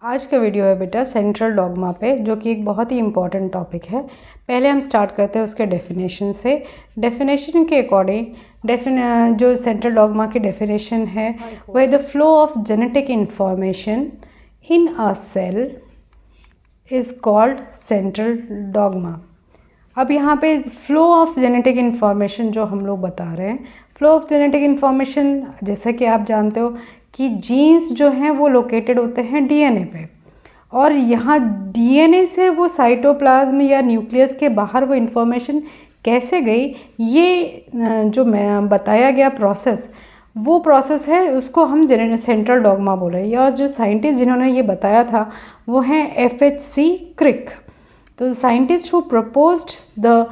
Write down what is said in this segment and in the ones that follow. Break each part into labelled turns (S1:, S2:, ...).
S1: आज का वीडियो है बेटा सेंट्रल डॉगमा पे, जो कि एक बहुत ही इम्पॉर्टेंट टॉपिक है। पहले हम स्टार्ट करते हैं उसके डेफिनेशन से। डेफिनेशन के अकॉर्डिंग जो सेंट्रल डॉगमा की डेफिनेशन है वो है the flow of genetic information in a cell is called central dogma. अब यहाँ पे फ्लो ऑफ जेनेटिक इन्फॉर्मेशन जो हम लोग बता रहे हैं, फ्लो ऑफ जेनेटिक इन्फॉर्मेशन जैसा कि आप जानते हो कि जीन्स जो हैं वो लोकेटेड होते हैं डीएनए पे, और यहाँ डीएनए से वो साइटोप्लाज्म या न्यूक्लियस के बाहर वो इन्फॉर्मेशन कैसे गई, ये जो मैं बताया गया प्रोसेस, वो प्रोसेस है, उसको हम सेंट्रल डॉगमा बोल रहे हैं। और जो साइंटिस्ट जिन्होंने ये बताया था वो हैं FHC क्रिक। तो scientist who proposed the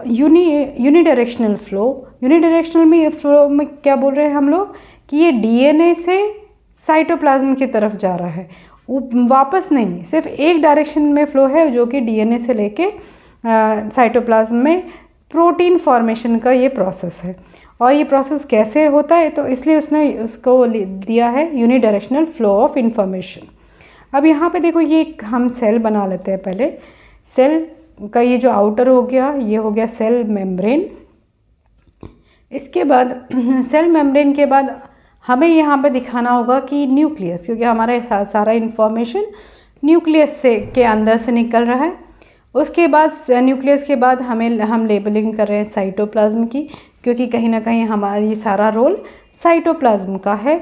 S1: unidirectional flow. Unidirectional flow में क्या बोल रहे हैं हम लोग कि ये डीएनए से साइटोप्लाज्म की तरफ जा रहा है, वापस नहीं, सिर्फ एक डायरेक्शन में फ्लो है, जो कि डीएनए से लेके साइटोप्लाज्म में प्रोटीन फॉर्मेशन का ये प्रोसेस है। और ये प्रोसेस कैसे होता है, तो इसलिए उसने उसको दिया है यूनिडायरेक्शनल फ्लो ऑफ इंफॉर्मेशन। अब यहाँ पे देखो, ये हम सेल बना लेते हैं। पहले सेल का ये जो आउटर हो गया, ये हो गया सेल मेम्ब्रेन। इसके बाद सेल मेम्ब्रेन के बाद हमें यहाँ पे दिखाना होगा कि न्यूक्लियस, क्योंकि हमारा सारा इन्फॉर्मेशन न्यूक्लियस से के अंदर से निकल रहा है। उसके बाद न्यूक्लियस के बाद हम लेबलिंग कर रहे हैं साइटोप्लाज्म की, क्योंकि कहीं ना कहीं हमारा ये सारा रोल साइटोप्लाज्म का है।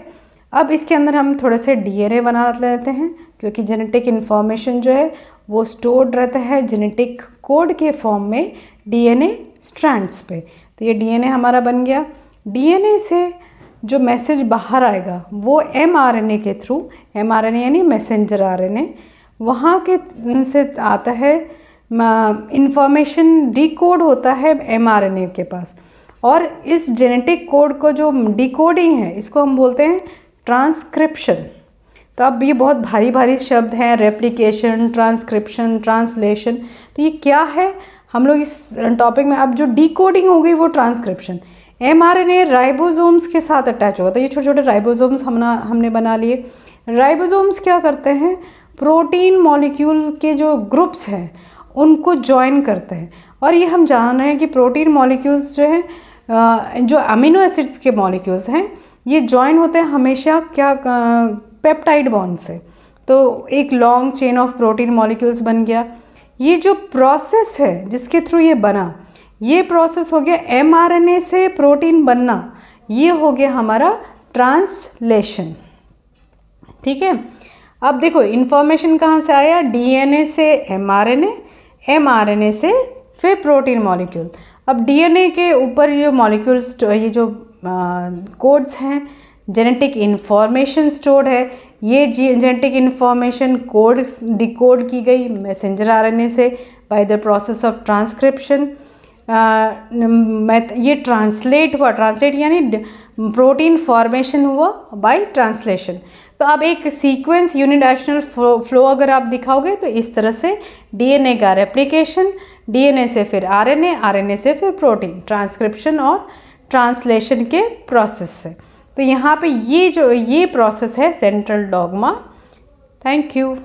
S1: अब इसके अंदर हम थोड़े से डीएनए बना लेते हैं, क्योंकि जेनेटिक इन्फॉर्मेशन जो है वो स्टोर्ड रहता है जेनेटिक कोड के फॉर्म में डीएनए स्ट्रैंड्स पे। तो ये डीएनए हमारा बन गया। डीएनए से जो मैसेज बाहर आएगा वो एमआरएनए के थ्रू, एमआरएनए यानी मैसेंजर आरएनए, वहाँ के से आता है। इंफॉर्मेशन डिकोड होता है एमआरएनए के पास, और इस जेनेटिक कोड को जो डिकोडिंग है इसको हम बोलते हैं ट्रांसक्रिप्शन। तो अब ये बहुत भारी भारी शब्द हैं, रेप्लिकेशन, ट्रांसक्रिप्शन, ट्रांसलेशन। तो ये क्या है, हम लोग इस टॉपिक में, अब जो डिकोडिंग हो गई वो ट्रांसक्रिप्शन। एमआरएनए राइबोसोम्स के साथ अटैच होगा। तो ये छोटे छोटे राइबोसोम्स हमने बना लिए। राइबोसोम्स क्या करते हैं, प्रोटीन मॉलिक्यूल के जो ग्रुप्स हैं उनको ज्वाइन करते हैं। और ये हम जान रहे हैं कि प्रोटीन मॉलिक्यूल्स जो हैं, जो अमीनो एसिड्स के मॉलिक्यूल्स हैं, ये ज्वाइन होते हैं हमेशा क्या, पेप्टाइड बॉन्ड से। तो एक long chain of protein molecules बन गया। ये जो प्रोसेस है जिसके थ्रू ये बना, ये प्रोसेस हो गया एमआरएनए से प्रोटीन बनना, ये हो गया हमारा ट्रांसलेशन। ठीक है। अब देखो इंफॉर्मेशन कहाँ से आया, डीएनए से एमआरएनए, एमआरएनए से फिर प्रोटीन मॉलिक्यूल। अब डीएनए के ऊपर ये मॉलिक्यूल्स, ये जो कोड्स हैं, जेनेटिक इन्फॉर्मेशन स्टोर्ड है। ये जेनेटिक इन्फॉर्मेशन कोड डिकोड की गई मैसेंजर आरएनए से by the process of transcription. ये ट्रांसलेट हुआ, ट्रांसलेट यानी प्रोटीन फॉर्मेशन हुआ बाय ट्रांसलेशन। तो अब एक सीक्वेंस यूनिडायरेक्शनल फ्लो अगर आप दिखाओगे तो इस तरह से डीएनए का रेप्लिकेशन, डीएनए से फिर आरएनए, आरएनए से फिर प्रोटीन, ट्रांसक्रिप्शन और ट्रांसलेशन के प्रोसेस से। तो यहाँ पे ये प्रोसेस है सेंट्रल डॉगमा। Thank you.